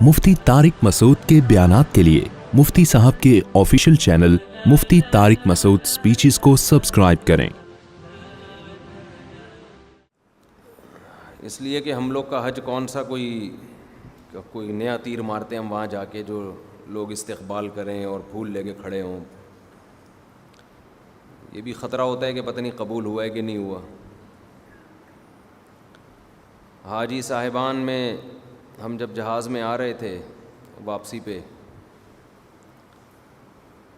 مفتی طارق مسعود کے بیانات کے لیے مفتی صاحب کے آفیشیل چینل مفتی طارق مسعود سپیچز کو سبسکرائب کریں۔ اس لیے کہ ہم لوگ کا حج کون سا کوئی نیا تیر مارتے ہیں ہم وہاں جا کے جو لوگ استقبال کریں اور پھول لے کے کھڑے ہوں، یہ بھی خطرہ ہوتا ہے کہ پتہ نہیں قبول ہوا ہے کہ نہیں ہوا۔ حاجی صاحبان میں ہم جب جہاز میں آ رہے تھے واپسی پہ،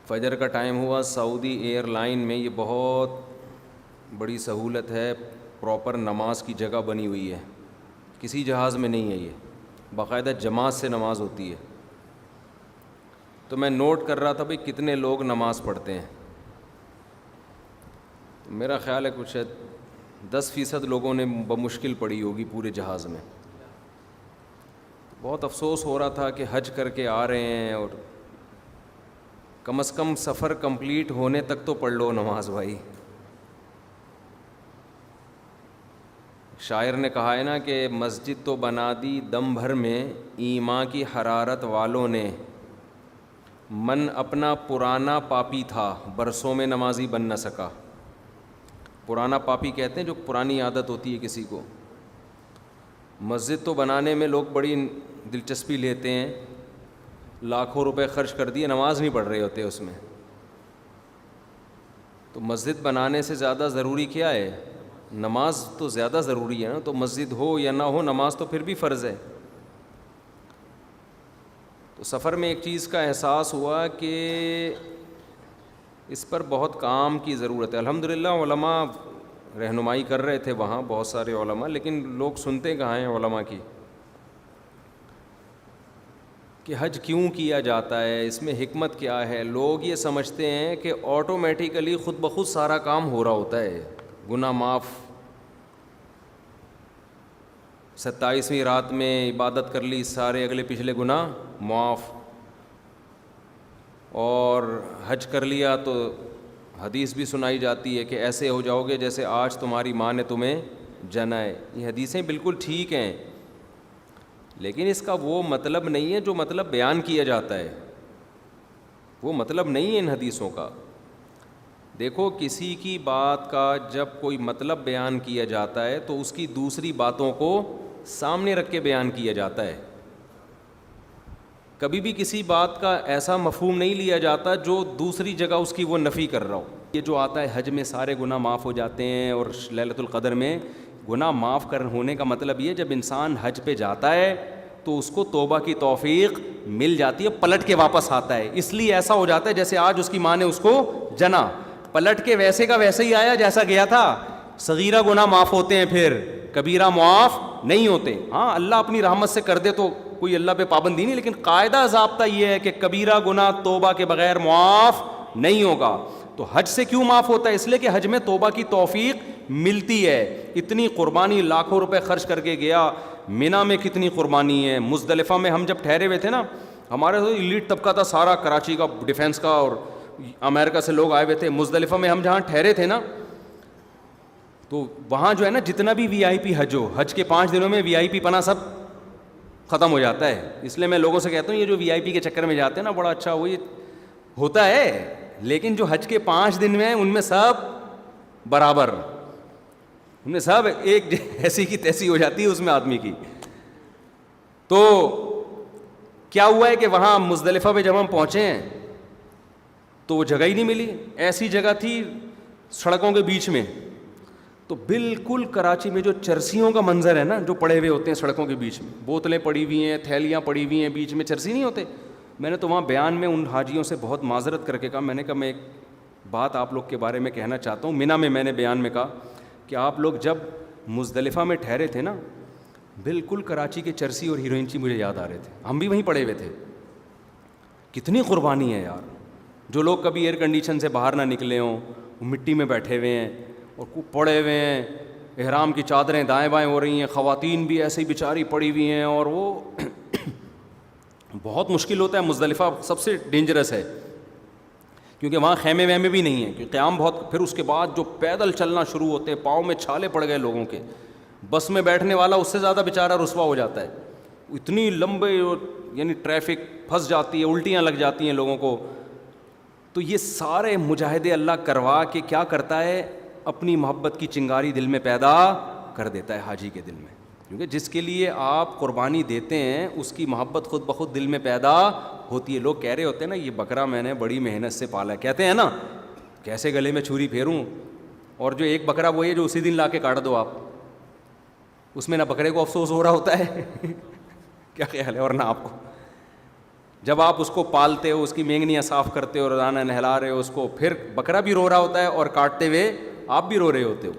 فجر کا ٹائم ہوا، سعودی ایئر لائن میں یہ بہت بڑی سہولت ہے، پراپر نماز کی جگہ بنی ہوئی ہے، کسی جہاز میں نہیں ہے، یہ باقاعدہ جماعت سے نماز ہوتی ہے۔ تو میں نوٹ کر رہا تھا بھئی کتنے لوگ نماز پڑھتے ہیں، تو میرا خیال ہے کچھ 10% لوگوں نے بمشکل پڑھی ہوگی پورے جہاز میں۔ بہت افسوس ہو رہا تھا کہ حج کر کے آ رہے ہیں اور کم از کم سفر کمپلیٹ ہونے تک تو پڑھ لو نماز بھائی۔ شاعر نے کہا ہے نا کہ مسجد تو بنا دی دم بھر میں ایمان کی حرارت والوں نے، من اپنا پرانا پاپی تھا برسوں میں نمازی بن نہ سکا۔ پرانا پاپی کہتے ہیں جو پرانی عادت ہوتی ہے کسی کو۔ مسجد تو بنانے میں لوگ بڑی دلچسپی لیتے ہیں، لاکھوں روپے خرچ کر دیے، نماز نہیں پڑھ رہے ہوتے اس میں۔ تو مسجد بنانے سے زیادہ ضروری کیا ہے؟ نماز تو زیادہ ضروری ہے نا، تو مسجد ہو یا نہ ہو نماز تو پھر بھی فرض ہے۔ تو سفر میں ایک چیز کا احساس ہوا کہ اس پر بہت کام کی ضرورت ہے۔ الحمدللہ علماء رہنمائی کر رہے تھے وہاں، بہت سارے علماء، لیکن لوگ سنتے کہاں ہیں علماء کی، کہ حج کیوں کیا جاتا ہے، اس میں حکمت کیا ہے۔ لوگ یہ سمجھتے ہیں کہ آٹومیٹیکلی خود بخود سارا کام ہو رہا ہوتا ہے، گناہ معاف، 27ویں رات میں عبادت کر لی، سارے اگلے پچھلے گناہ معاف، اور حج کر لیا تو حدیث بھی سنائی جاتی ہے کہ ایسے ہو جاؤ گے جیسے آج تمہاری ماں نے تمہیں جنا ہے۔ یہ حدیثیں بالکل ٹھیک ہیں، لیکن اس کا وہ مطلب نہیں ہے جو مطلب بیان کیا جاتا ہے، وہ مطلب نہیں ہے ان حدیثوں کا۔ دیکھو کسی کی بات کا جب کوئی مطلب بیان کیا جاتا ہے تو اس کی دوسری باتوں کو سامنے رکھ کے بیان کیا جاتا ہے۔ کبھی بھی کسی بات کا ایسا مفہوم نہیں لیا جاتا جو دوسری جگہ اس کی وہ نفی کر رہا ہو۔ یہ جو آتا ہے حج میں سارے گناہ معاف ہو جاتے ہیں اور لیلۃ القدر میں گناہ معاف ہونے کا مطلب یہ جب انسان حج پہ جاتا ہے تو اس کو توبہ کی توفیق مل جاتی ہے، پلٹ کے واپس آتا ہے۔ اس لیے ایسا ہو جاتا ہے جیسے آج اس کی ماں نے اس کو جنا، پلٹ کے ویسے کا ویسے ہی آیا جیسا گیا تھا۔ صغیرہ گناہ معاف ہوتے ہیں، پھر کبیرہ معاف نہیں ہوتے۔ ہاں اللہ اپنی رحمت سے کر دے تو کوئی اللہ پہ پابندی نہیں، لیکن قاعدہ ضابطہ یہ ہے کہ کبیرہ گناہ توبہ کے بغیر معاف نہیں ہوگا۔ تو حج سے کیوں معاف ہوتا ہے؟ اس لیے کہ حج میں توبہ کی توفیق ملتی ہے۔ اتنی قربانی لاکھوں روپے خرچ کر کے گیا، مینا میں کتنی قربانی ہے، مزدلفہ میں ہم جب ٹھہرے ہوئے تھے نا، ہمارے تو ایلیٹ طبقہ تھا سارا، کراچی کا ڈیفنس کا اور امریکہ سے لوگ آئے ہوئے تھے۔ مزدلفہ میں ہم جہاں ٹھہرے تھے نا، تو وہاں جو ہے نا جتنا بھی وی آئی پی حج ہو، حج کے 5 دنوں میں وی آئی پی پنا سب ختم ہو جاتا ہے۔ اس لیے میں لوگوں سے کہتا ہوں یہ جو وی آئی پی کے چکر میں جاتے ہیں نا، بڑا اچھا وہ یہ ہوتا ہے، لیکن جو حج کے 5 دن میں ان میں سب برابر، ان میں سب ایک ایسی کی تیسی ہو جاتی ہے اس میں آدمی کی۔ تو کیا ہوا ہے کہ وہاں مزدلفہ پہ جب ہم پہنچے ہیں تو وہ جگہ ہی نہیں ملی، ایسی جگہ تھی سڑکوں کے بیچ میں، تو بالکل کراچی میں جو چرسیوں کا منظر ہے نا، جو پڑے ہوئے ہوتے ہیں سڑکوں کے بیچ میں، بوتلیں پڑی ہوئی ہیں، تھیلیاں پڑی ہوئی ہیں، بیچ میں چرسی نہیں ہوتے۔ میں نے تو وہاں بیان میں ان حاجیوں سے بہت معذرت کر کے کہا، میں نے کہا میں ایک بات آپ لوگ کے بارے میں کہنا چاہتا ہوں۔ مینا میں نے بیان میں کہا کہ آپ لوگ جب مزدلفہ میں ٹھہرے تھے نا، بالکل کراچی کے چرسی اور ہیروئنچی مجھے یاد آ رہے تھے، ہم بھی وہیں پڑے ہوئے تھے۔ کتنی قربانی ہے یار، جو لوگ کبھی ایئر کنڈیشن سے باہر نہ نکلے ہوں، وہ مٹی میں بیٹھے ہوئے ہیں اور پڑے ہوئے ہیں، احرام کی چادریں دائیں بائیں ہو رہی ہیں، خواتین بھی ایسے ہی بیچاری پڑی ہوئی ہیں، اور وہ بہت مشکل ہوتا ہے۔ مزدلفہ سب سے ڈینجرس ہے کیونکہ وہاں خیمے ویمے بھی نہیں ہیں، کیونکہ قیام بہت، پھر اس کے بعد جو پیدل چلنا شروع ہوتے ہیں، پاؤں میں چھالے پڑ گئے لوگوں کے، بس میں بیٹھنے والا اس سے زیادہ بیچارہ رسوا ہو جاتا ہے، اتنی لمبے یعنی ٹریفک پھنس جاتی ہے, الٹیاں لگ جاتی ہیں لوگوں کو. تو یہ سارے مجاہدے اللہ کروا کے کیا کرتا ہے, اپنی محبت کی چنگاری دل میں پیدا کر دیتا ہے حاجی کے دل میں, کیونکہ جس کے لیے آپ قربانی دیتے ہیں اس کی محبت خود بخود دل میں پیدا ہوتی ہے. لوگ کہہ رہے ہوتے ہیں نا یہ بکرا میں نے بڑی محنت سے پالا, کہتے ہیں نا کیسے گلے میں چھری پھیروں, اور جو ایک بکرا وہی ہے جو اسی دن لا کے کاٹ دو آپ, اس میں نہ بکرے کو افسوس ہو رہا ہوتا ہے کیا خیال ہے, اور نہ آپ کو. جب آپ اس کو پالتے ہو, اس کی مینگنیاں صاف کرتے ہو, روزانہ نہلا رہے ہو اس کو, پھر بکرا بھی رو رہا ہوتا ہے اور کاٹتے ہوئے آپ بھی رو رہے ہوتے ہو.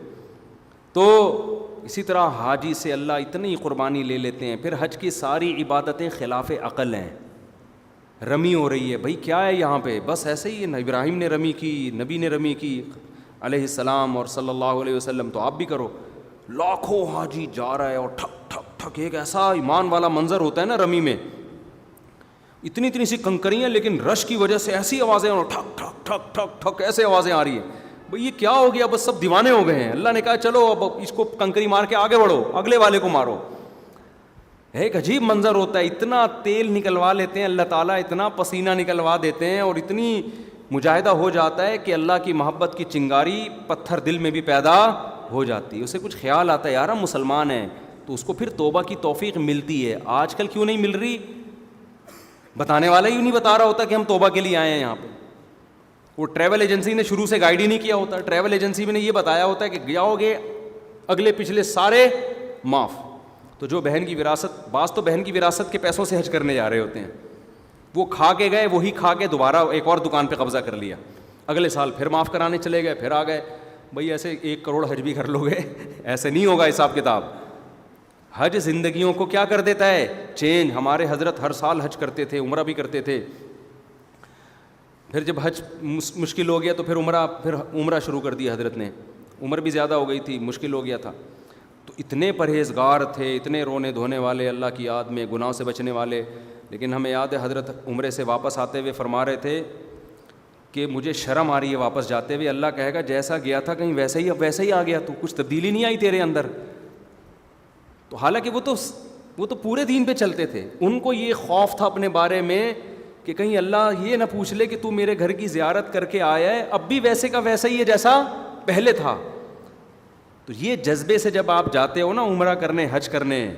تو اسی طرح حاجی سے اللہ اتنی قربانی لے لیتے ہیں. پھر حج کی ساری عبادتیں خلاف عقل ہیں. رمی ہو رہی ہے, بھائی کیا ہے یہاں پہ, بس ایسے ہی ہے, ابراہیم نے رمی کی, نبی نے رمی کی علیہ السلام اور صلی اللہ علیہ وسلم, تو آپ بھی کرو. لاکھوں حاجی جا رہا ہے اور ٹھک ٹھک ٹھک, ایک ایسا ایمان والا منظر ہوتا ہے نا رمی میں, اتنی اتنی سی کنکریاں, لیکن رش کی وجہ سے ایسی آوازیں, اور ٹھک ٹھک ٹھک ٹھک ٹھک ایسے آوازیں آ رہی ہیں. بھئی یہ کیا ہو گیا, بس سب دیوانے ہو گئے ہیں. اللہ نے کہا چلو اب اس کو کنکری مار کے آگے بڑھو, اگلے والے کو مارو. ایک عجیب منظر ہوتا ہے, اتنا تیل نکلوا لیتے ہیں اللہ تعالیٰ, اتنا پسینہ نکلوا دیتے ہیں, اور اتنی مجاہدہ ہو جاتا ہے کہ اللہ کی محبت کی چنگاری پتھر دل میں بھی پیدا ہو جاتی ہے. اسے کچھ خیال آتا ہے یار ہم مسلمان ہیں, تو اس کو پھر توبہ کی توفیق ملتی ہے. آج کل کیوں نہیں مل رہی, بتانے والا ہی نہیں بتا رہا ہوتا کہ ہم توبہ کے لیے آئے ہیں یہاں پہ. وہ ٹریول ایجنسی نے شروع سے گائیڈ ہی نہیں کیا ہوتا, ٹریول ایجنسی میں نے یہ بتایا ہوتا ہے کہ جاؤ گے اگلے پچھلے سارے معاف. تو جو بہن کی وراثت, بعض تو بہن کی وراثت کے پیسوں سے حج کرنے جا رہے ہوتے ہیں, وہ کھا کے گئے, وہی کھا کے دوبارہ ایک اور دکان پہ قبضہ کر لیا, اگلے سال پھر معاف کرانے چلے گئے, پھر آ گئے. بھئی ایسے 1 کروڑ حج بھی کر لو گے, ایسے نہیں ہوگا حساب کتاب. حج زندگیوں کو کیا کر دیتا ہے, چینج. ہمارے حضرت ہر سال حج کرتے تھے, عمرہ بھی کرتے تھے. پھر جب حج مشکل ہو گیا تو پھر عمرہ شروع کر دیا حضرت نے. عمر بھی زیادہ ہو گئی تھی, مشکل ہو گیا تھا. تو اتنے پرہیزگار تھے, اتنے رونے دھونے والے, اللہ کی یاد میں گناہ سے بچنے والے. لیکن ہمیں یاد ہے حضرت عمرے سے واپس آتے ہوئے فرما رہے تھے کہ مجھے شرم آ رہی ہے واپس جاتے ہوئے. اللہ کہے گا جیسا گیا تھا کہیں ویسے ہی آ گیا, تو کچھ تبدیلی نہیں آئی تیرے اندر. تو حالانکہ وہ تو پورے دین پہ چلتے تھے. ان کو یہ خوف تھا اپنے بارے میں کہ کہیں اللہ یہ نہ پوچھ لے کہ تو میرے گھر کی زیارت کر کے آیا ہے, اب بھی ویسے کا ویسا ہی ہے جیسا پہلے تھا. تو یہ جذبے سے جب آپ جاتے ہو نا عمرہ کرنے, حج کرنے,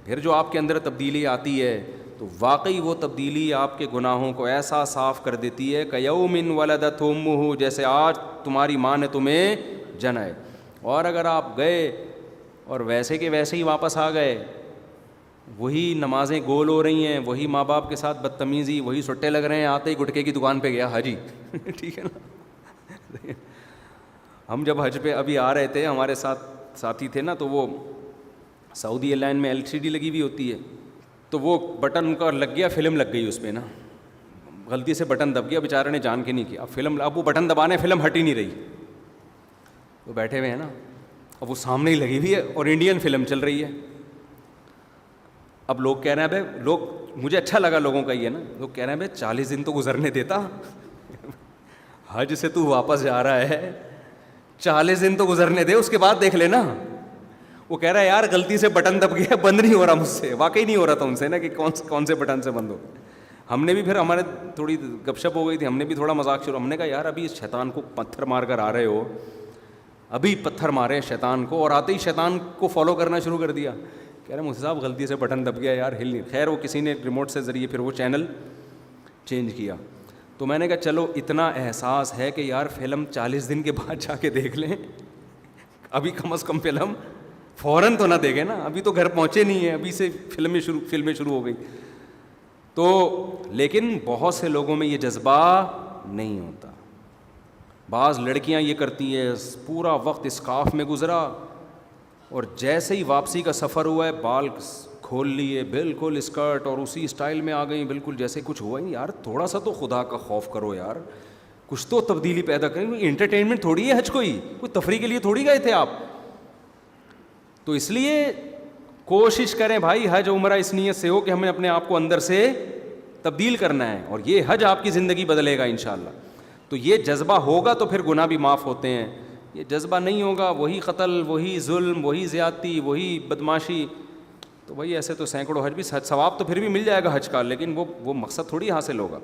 پھر جو آپ کے اندر تبدیلی آتی ہے, تو واقعی وہ تبدیلی آپ کے گناہوں کو ایسا صاف کر دیتی ہے کہ یوم ولدت امہ, جیسے آج تمہاری ماں نے تمہیں جنا ہے. اور اگر آپ گئے اور ویسے کے ویسے ہی واپس آ گئے, وہی نمازیں گول ہو رہی ہیں, وہی ماں باپ کے ساتھ بدتمیزی, وہی سٹے لگ رہے ہیں, آتے ہی گٹکے کی دکان پہ گیا حاجی ٹھیک ہے نا. ہم جب حج پہ ابھی آ رہے تھے, ہمارے ساتھ ساتھی تھے نا, تو وہ سعودی ایئر لائن میں LCD لگی ہوئی ہوتی ہے, تو وہ بٹن ان کا لگ گیا, فلم لگ گئی اس پہ نا, غلطی سے بٹن دب گیا, بیچارے نے جان کے نہیں کیا. اب وہ بٹن دبانے, فلم ہٹ ہی نہیں رہی. وہ بیٹھے ہوئے ہیں نا, اب وہ سامنے ہی لگی ہوئی ہے اور انڈین فلم چل رہی ہے. اب لوگ کہہ رہے ہیں بھائی, مجھے اچھا لگا لوگوں کا یہ نا, لوگ کہہ رہے ہیں بھائی 40 دن تو گزرنے دیتا, حج سے تو واپس جا رہا ہے, 40 دن تو گزرنے دے, اس کے بعد دیکھ لینا. وہ کہہ رہا ہے یار غلطی سے بٹن دب گیا, بند نہیں ہو رہا مجھ سے. واقعی نہیں ہو رہا تھا ان سے نا کہ کون سے بٹن سے بند ہو. ہم نے بھی پھر ہمارے تھوڑی گپ شپ ہو گئی تھی, ہم نے بھی تھوڑا مذاق شروع. ہم نے کہا یار ابھی اس شیطان کو پتھر مار کر آ رہے ہو, ابھی پتھر مارے شیطان کو, اور آتے ہی شیطان کو فالو کرنا شروع کر دیا. کہہ رہے مجھے صاحب غلطی سے بٹن دب گیا یار, ہل نہیں. خیر وہ کسی نے ریموٹ سے ذریعے پھر وہ چینل چینج کیا. تو میں نے کہا چلو اتنا احساس ہے کہ یار فلم 40 دن کے بعد جا کے دیکھ لیں, ابھی کم از کم فلم فوراً تو نہ دیکھیں نا, ابھی تو گھر پہنچے نہیں ہیں, ابھی سے فلمیں شروع ہو گئی. تو لیکن بہت سے لوگوں میں یہ جذبہ نہیں ہوتا. بعض لڑکیاں یہ کرتی ہیں, پورا وقت اسکارف میں گزرا, اور جیسے ہی واپسی کا سفر ہوا ہے بال کھول لیے, بالکل اسکرٹ, اور اسی اسٹائل میں آ گئی, بالکل جیسے کچھ ہوا ہی. یار تھوڑا سا تو خدا کا خوف کرو یار, کچھ تو تبدیلی پیدا کریں. انٹرٹینمنٹ تھوڑی ہے حج, کوئی تفریح کے لیے تھوڑی گئے تھے آپ. تو اس لیے کوشش کریں بھائی حج عمرہ اس نیت سے ہو کہ ہمیں اپنے آپ کو اندر سے تبدیل کرنا ہے, اور یہ حج آپ کی زندگی بدلے گا انشاءاللہ. تو یہ جذبہ ہوگا تو پھر گناہ بھی معاف ہوتے ہیں. یہ جذبہ نہیں ہوگا, وہی قتل, وہی ظلم, وہی زیادتی, وہی بدماشی, تو بھائی ایسے تو سینکڑوں حج بھی ثواب تو پھر بھی مل جائے گا حج کا، لیکن وہ مقصد تھوڑی حاصل ہوگا.